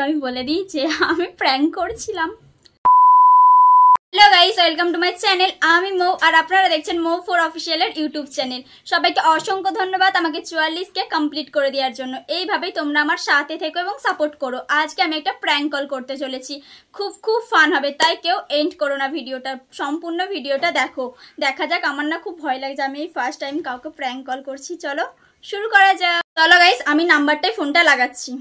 আমি বলে দিই যে আমি প্র্যাঙ্ক করছিলাম। Hello guys, welcome to my channel. আমি মৌ আর আপনারা দেখছেন মৌ4 অফিসিয়ালের ইউটিউব চ্যানেল। সবাইকে অসংখ্য ধন্যবাদ আমাকে 44কে কমপ্লিট করে দেওয়ার জন্য। এইভাবেই তোমরা আমার সাথে থেকো এবং সাপোর্ট করো। আজকে আমি একটা প্র্যাঙ্ক কল করতে চলেছি, খুব ফান হবে, তাই কেউ এন্ড করো না ভিডিওটা, সম্পূর্ণ ভিডিওটা দেখো। দেখা যাক, আমার না খুব ভয় লাগছে, আমি এই ফার্স্ট টাইম কাউকে প্র্যাঙ্ক কল করছি। চলো শুরু করা যাক। চলো গাইস, আমি নাম্বারটাই ফোনটা লাগাচ্ছি,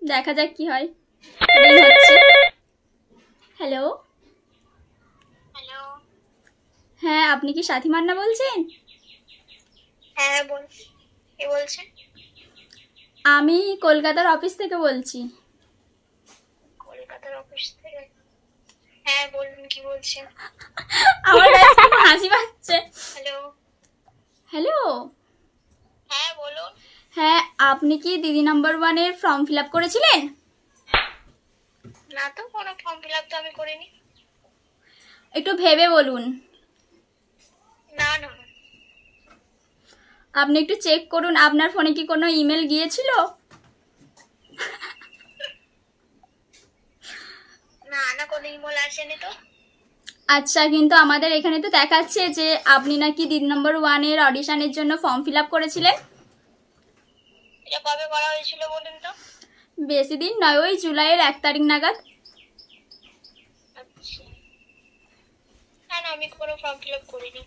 দেখা যাক কি হয়। Hello hello. হ্যাঁ, আপনি কি সাথী মান্না বলছেন? হ্যাঁ বলছি, কে বলছেন? আমি কলকাতার অফিস থেকে বলছি। কলকাতার অফিস থেকে? হ্যাঁ বলুন, কি বলছেন? আমার কাছে খুব হাসি পাচ্ছে। হ্যালো। হ্যালো। হ্যাঁ বলুন। হ্যাঁ, আপনি কি দিদি নাম্বার 1-এর ফর্ম ফিল আপ করেছিলেন? না তো, কোনো ফর্ম ফিল আপ তো আমি করিনি। একটু ভেবে বলুন। না না আপনি একটু চেক করুন, আপনার ফোনে কি কোনো ইমেল গিয়েছিল? না না, কোনো ইমেল আসেনি তো। আচ্ছা, কিন্তু আমাদের এখানে তো দেখাচ্ছে যে আপনি নাকি দিদি নাম্বার 1-এর অডিশনের জন্য ফর্ম ফিল আপ করেছিলেন। এটা কবে করা হয়েছিল বলুন তো? বেশি দিন নয়, ওই জুলাইয়ের 1 তারিখ নাগাদ। আচ্ছা, না না, আমি কোনো ফর্ম ফিল আপ করিনি।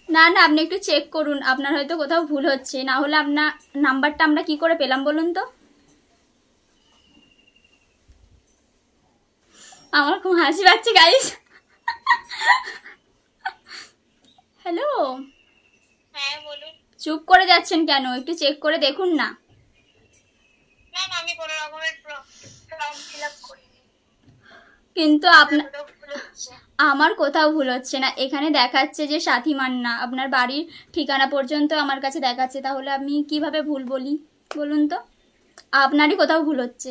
না না, আপনি একটু চেক করুন, আপনার হয়তো কোথাও ভুল হচ্ছে, না হলে আপনার নাম্বারটা আমরা কি করে পেলাম বলুন তো? আমার খুব হাসি পাচ্ছে গাইস। হ্যালো। হ্যাঁ বলুন। চুপ করে যাচ্ছেন কেন? একটু চেক করে দেখুন না। না না, আমি কোনো রকমের ফর্ম ফিল আপ করিনি। কিন্তু আপনার কোথাও ভুল হচ্ছে। আমার কোথাও ভুল হচ্ছে না, এখানে দেখাচ্ছে যে সাথী মান্না, আপনার বাড়ির ঠিকানা পর্যন্ত আমার কাছে দেখাচ্ছে, তাহলে আমি কিভাবে ভুল বলি বলুন তো? আপনারই কোথাও ভুল হচ্ছে।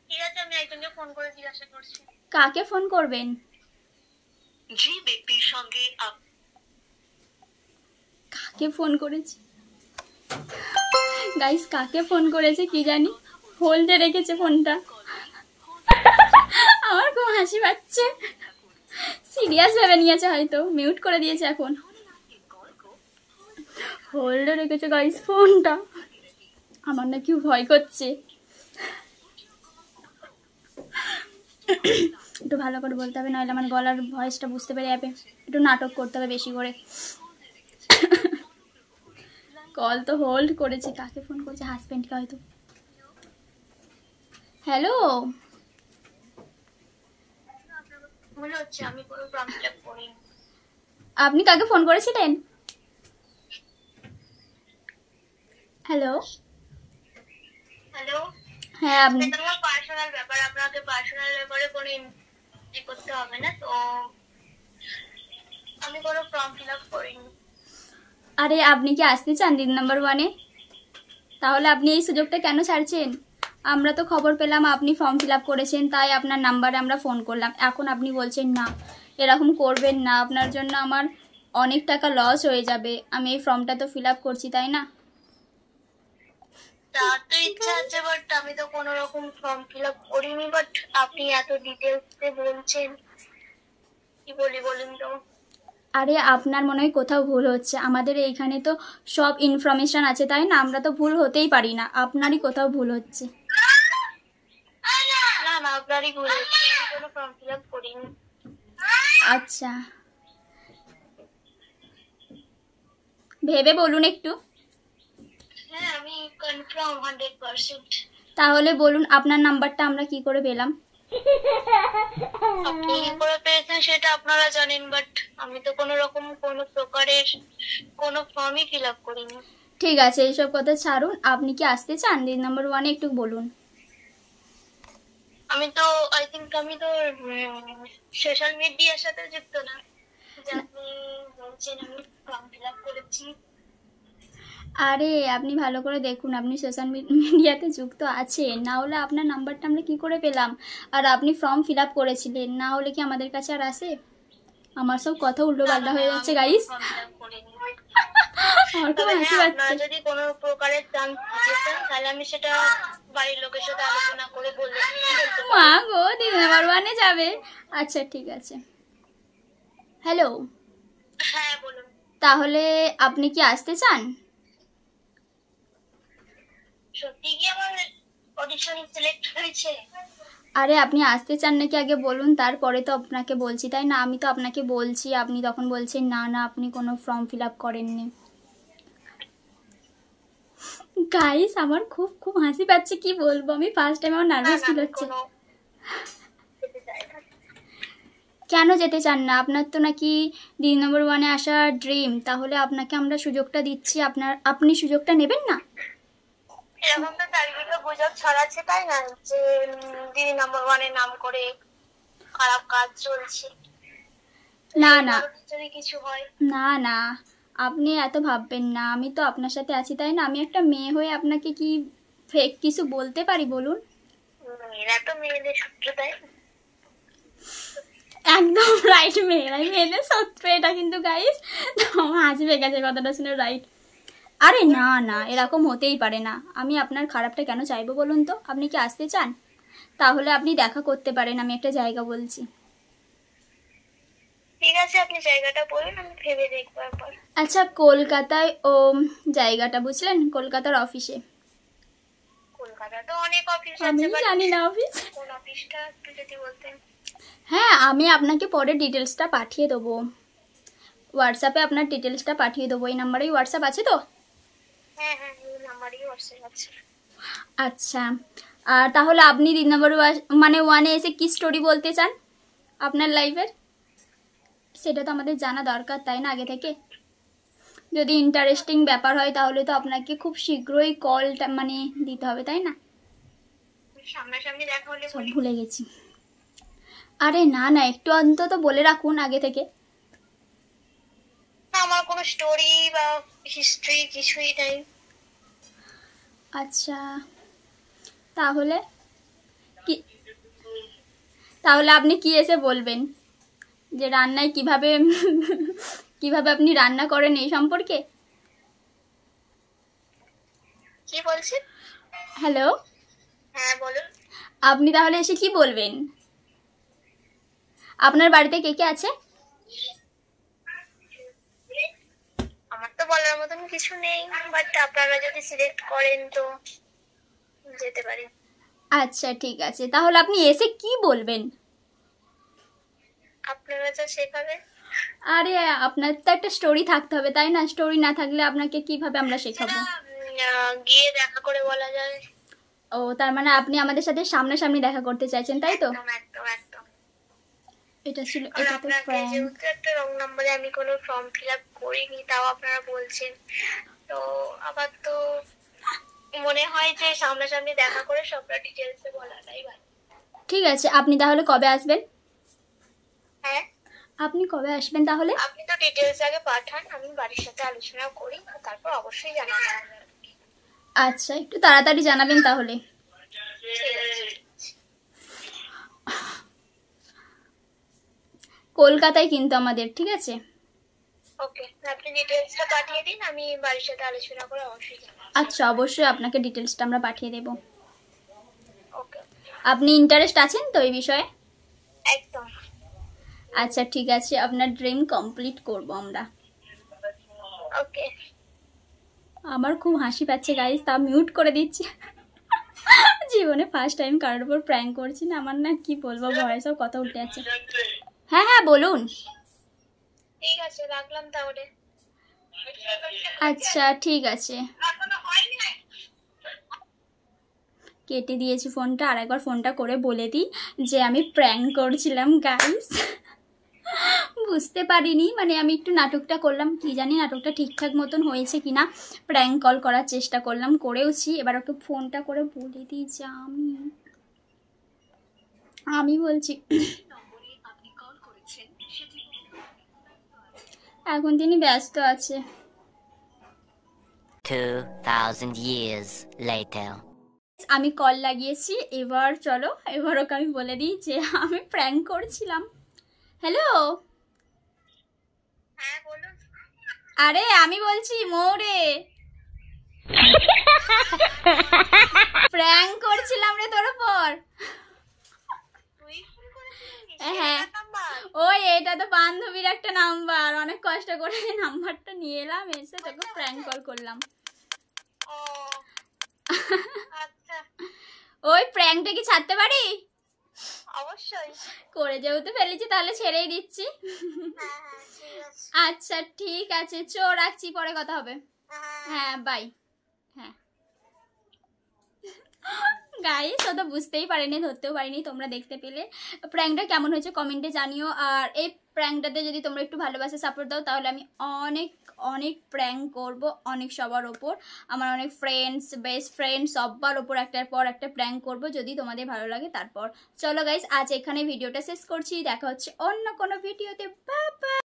ঠিক আছে, আমি একজনকে ফোন করে জিজ্ঞাসা করছি। কাকে ফোন করবেন? যে ব্যক্তির সঙ্গে কাকে ফোন করেছে গাইস, কাকে ফোন করেছে কি জানি, হোল্ডে রেখেছে ফোনটা। আমার খুব হাসি পাচ্ছে, সিরিয়াস ভেবে নিয়েছে, হয়তো মিউট করে দিয়েছে, এখন হোল্ডে রেখেছে গাইস ফোনটা। আমার না কি ভয় করছে। একটু ভালো করে বলতে হবে, নইলে আমার গলার ভয়েসটা বুঝতে পেরে যাবে। একটু নাটক করতে হবে বেশি করে। কল তো হোল্ড করেছে, কাকে ফোন করছে? হাজবেন্ডকে হয়তো। হ্যালো। মনে হচ্ছে আমি কোনো ফর্ম ফিল আপ করিনি। আপনি কাকে ফোন করেছিলেন? হ্যালো। হ্যালো। হ্যাঁ, আপনি এটা আমার পার্সোনাল ব্যাপার, আপনাকে পার্সোনাল ব্যাপারে কোনো করতে হবে না তো। আমি কোনো ফর্ম ফিল আপ করিনি। আরে, আপনি কি আসতে চান দিদি নাম্বার 1-এ? তাহলে আপনি এই সুযোগটা কেন ছাড়ছেন? আমরা তো খবর পেলাম আপনি ফর্ম ফিল আপ করেছেন, তাই আপনার নাম্বারে আমরা ফোন করলাম। এখন আপনি বলছেন না, এরকম করবেন না, আপনার জন্য আমার অনেক টাকা লস হয়ে যাবে। আমি এই ফর্মটা তো ফিল আপ করছি, তাই না? তা তো ইচ্ছা আছে, বাট আমি তো কোনো রকম ফর্ম ফিল আপ করিনি। বাট আপনি এত ডিটেলসে বলছেন, কি বলি বলুন তো? আরে, আপনার মনে হয় কোথাও ভুল হচ্ছে, আমাদের এইখানে তো সব ইনফরমেশন আছে, তাই না? আমরা তো ভুল হতেই পারি না, আপনারই কোথাও ভুল হচ্ছে। না না, আপনারই ভুল হচ্ছে, আমি কোনো ফর্ম ফিল আপ করিনি। আচ্ছা, ভেবে বলুন একটু। হ্যাঁ, আমি কনফার্ম 100%। তাহলে বলুন, আপনার নাম্বারটা আমরা কি করে পেলাম? আপনি কি করে পেয়েছেন সেটা আপনারা জানেন, বাট আমি তো কোনো রকম কোনো প্রকারের কোনো ফর্মই ফিল আপ করিনি। ঠিক আছে, এইসব কথা ছাড়ুন, আপনি কি আসতে চান দিদি নাম্বার 1-এ? একটু বলুন। আমি তো আমি তো সোশ্যাল মিডিয়ার সাথে যুক্ত না, যে আপনি বলছেন আমি ফর্ম ফিল আপ করেছি। আরে, আপনি ভালো করে দেখুন, আপনি সোশ্যাল মিডিয়াতে যুক্ত আছেন, না হলে আপনার নাম্বারটা আমরা কি করে পেলাম? আর আপনি ফর্ম ফিল আপ করেছিলেন, না হলে কি আমাদের কাছে আর আসে? আমার সব কথা উল্টো পাল্টা হয়ে যাচ্ছে গাইস। ফর্ম ফিল আপ করিনি। আমার খুব তবে হাসি হ্যাঁ, পাচ্ছে। আপনারা যদি কোনো প্রকারের জানতে চান তাহলে আমি সেটা বাড়ির লোকের সাথে আলোচনা করে বলতে পারি। মা গো, দিদি নাম্বার ওয়ানে যাবে। আচ্ছা ঠিক আছে। হ্যালো, হ্যাঁ বলুন। তাহলে আপনি কি আসতে চান? সত্যি কি আমার অডিশন সিলেক্ট হয়েছে? আরে আপনি আসতে চান নাকি আগে বলুন, তারপরে তো আপনাকে বলছি, তাই না? আমি তো আপনাকে বলছি, আপনি তখন বলছেন না না আপনি কোনো ফর্ম ফিল আপ করেননি। গাইস আমার খুব খুব হাসি পাচ্ছে, কি বলবো, আমি ফার্স্ট টাইম আমার না নার্ভাস না, ফিল আমি হচ্ছে। কোনো যেতে চাই না। কেন যেতে চান না? আপনার তো নাকি দিদি নম্বর ওয়ানে আসার ড্রিম, তাহলে আপনাকে আমরা সুযোগটা দিচ্ছি, আপনি সুযোগটা নেবেন না? এরকম তো চারিদিকে গুজব ছড়াচ্ছে, তাই না, যে দিদি নাম্বার ওয়ানের নাম করে খারাপ কাজ চলছে। না না যদি কিছু হয়। না না, আপনি এত ভাববেন না, আমি তো আপনার সাথে আছি, তাই না? আমি একটা মেয়ে হয়ে আপনাকে কি ফেক কিছু বলতে পারি বলুন? মেয়েরা তো মেয়েদের সূত্র, তাই না? একদম রাইট, মেয়েরাই মেয়েদের সত্য, এটা কিন্তু গাইস আমার হাসি পেয়ে গেছে কথাটা শুনে, রাইট। আরে না না, এরকম হতেই পারে না, আমি আপনার খারাপটা কেন চাইবো বলুন তো? আপনি কি আসতে চান? তাহলে আপনি দেখা করতে পারেন, আমি একটা জায়গা বলছি। ঠিক আছে, আপনি জায়গাটা বলুন, আমি ভেবে দেখবো একবার। আচ্ছা, কলকাতায় ও জায়গাটা বুঝলেন, কলকাতার অফিসে। কলকাতা তো অনেক অফিস আমি আছে, but জানি না অফিস। কোন অফিসটা একটু যদি বলতেন। হ্যাঁ, আমি আপনাকে পরে ডিটেলসটা পাঠিয়ে দেবো, হোয়াটসঅ্যাপে আপনার ডিটেলসটা পাঠিয়ে দেবো। এই নাম্বারেই হোয়াটসঅ্যাপ আছে তো? হ্যাঁ হ্যাঁ, এই নাম্বারই হোয়াটসঅ্যাপ আছে। আচ্ছা, আর তাহলে আপনি তিন নম্বর মানে ওয়ানে এসে কি স্টোরি বলতে চান আপনার লাইফের? সেটা তো আমাদের জানা দরকার, তাই না, আগে থেকে? যদি ইন্টারেস্টিং ব্যাপার হয় তাহলে তো আপনাকে খুব শীঘ্রই কলটা মানে দিতে হবে, তাই না? সামনাসামনি দেখা হলে সব বলি। ভুলে গেছি। আরে না না, একটু অন্তত বলে রাখুন আগে থেকে। না, আমার কোনো স্টোরি বা হিস্ট্রি কিছুই নাই। আচ্ছা, তাহলে কি, তাহলে আপনি কি এসে বলবেন যে রান্নায় কিভাবে কিভাবে আপনি রান্না করেন এই সম্পর্কে? কি বলছেন? হ্যালো, হ্যাঁ বলুন। আপনি তাহলে এসে কি বলবেন? আপনার বাড়িতে কে কে আছে? আমার তো বলার মতন কিছু নেই, বাট আপনারা যদি সিলেক্ট করেন তো যেতে পারি। আচ্ছা ঠিক আছে, তাহলে আপনি এসে কি বলবেন? আপনারা যা শেখাবেন। আরে আপনার তো একটা স্টোরি থাকতে হবে, তাই না? স্টোরি না থাকলে আপনাকে কিভাবে আমরা শেখাবো? গিয়ে দেখা করে বলা যায়। ও, তার মানে আপনি আমাদের সাথে সামনাসামনি দেখা করতে চাইছেন, তাই তো? একদম একদম একদম। এটা ছিল, আর এটা তো আপনাকে প্র্যাঙ্ক। যেহেতু একটা রং নাম্বারে আমি কোনো ফর্ম ফিল আপ করিনি, তাও আপনারা বলছেন, তো আবার তো মনে হয় যে সামনাসামনি দেখা করে সবটা ডিটেলসে বলাটাই ভালো। ঠিক আছে, আপনি তাহলে কবে আসবেন? হ্যাঁ, আপনি কবে আসবেন তাহলে? আপনি তো ডিটেলস আগে পাঠান, আমি বাড়ির সাথে আলোচনা করি, তারপর অবশ্যই জানাবো। আচ্ছা, একটু তাড়াতাড়ি জানাবেন তাহলে। ঠিক আছে। কলকাতায় কিন্তু আমাদের, ঠিক আছে? ওকে, আপনি ডিটেলসটা পাঠিয়ে দিন, আমি বাড়ির সাথে আলোচনা করে অবশ্যই জানাবো। আচ্ছা, অবশ্যই আপনাকে ডিটেলসটা আমরা পাঠিয়ে দেব। ওকে, আপনি ইন্টারেস্ট আছেন তো এই বিষয়ে? একদম। আচ্ছা ঠিক আছে, আপনার ড্রিম কমপ্লিট করব আমরা। ওকে। আমার খুব হাসি পাচ্ছে গাইস, তা মিউট করে দিচ্ছি। জীবনে ফার্স্ট টাইম কারোর উপর প্র্যাঙ্ক করছি না, আমার না কি বলবো, ভয় সব কথা উঠে আছে। হ্যাঁ হ্যাঁ বলুন। ঠিক আছে, রাখলাম তাহলে। আচ্ছা ঠিক আছে, কেটে দিয়েছি ফোনটা। আর একবার ফোনটা করে বলে দিই যে আমি প্র্যাঙ্ক করছিলাম গাইস। বুঝতে পারিনি, মানে আমি একটু নাটকটা করলাম, কি জানি নাটকটা ঠিকঠাক মতন হয়েছে কিনা। প্র্যাঙ্ক কল করার চেষ্টা করলাম, করেওছি। এবার ওকে ফোনটা করে বলে দিই যে আমি বলছি। এখন তিনি ব্যস্ত আছে। 2000 years later. আমি কল লাগিয়েছি, এবার চলো, এবার ওকে আমি বলে দিই যে আমি প্র্যাঙ্ক করছিলাম। হ্যালো, হ্যাঁ বলুন। আরে আমি বলছি মৌরে, প্র্যাঙ্ক করছিলাম রে তোর উপর। তুই ফোন করেছিলিস? হ্যাঁ। এটা নাম্বার? ওই এটা তো বান্ধবীর একটা নাম্বার, অনেক কষ্ট করে নাম্বারটা নিয়ে এলাম, এসে তোকে প্র্যাঙ্ক কল করলাম। ও আচ্ছা, ওই প্র্যাঙ্কটা কি ছাড়তে পারি? অবশ্যই। করে যেহেতু ফেলেছি তাহলে ছেড়েই দিচ্ছি। হ্যাঁ হ্যাঁ ঠিক আছে। আচ্ছা ঠিক আছে, রাখছি, পরে কথা হবে। হ্যাঁ হ্যাঁ বাই। হ্যাঁ গাইস, ও তো বুঝতেই পারেনি, ধরতেও পারিনি, তোমরা দেখতে পেলে। প্র্যাঙ্কটা কেমন হয়েছে কমেন্টে জানিও। আর এই প্র্যাঙ্কটাতে যদি তোমরা একটু ভালোবাসা সাপোর্ট দাও তাহলে আমি অনেক অনেক প্র্যাঙ্ক করব, অনেক সবার ওপর, আমার অনেক ফ্রেন্ডস, বেস্ট ফ্রেন্ড সবার ওপর একটার পর একটা প্র্যাঙ্ক করব, যদি তোমাদের ভালো লাগে। তারপর চলো গাইস, আজ এখানে ভিডিওটা শেষ করছি, দেখা হচ্ছে অন্য কোনো ভিডিওতে। Bye bye.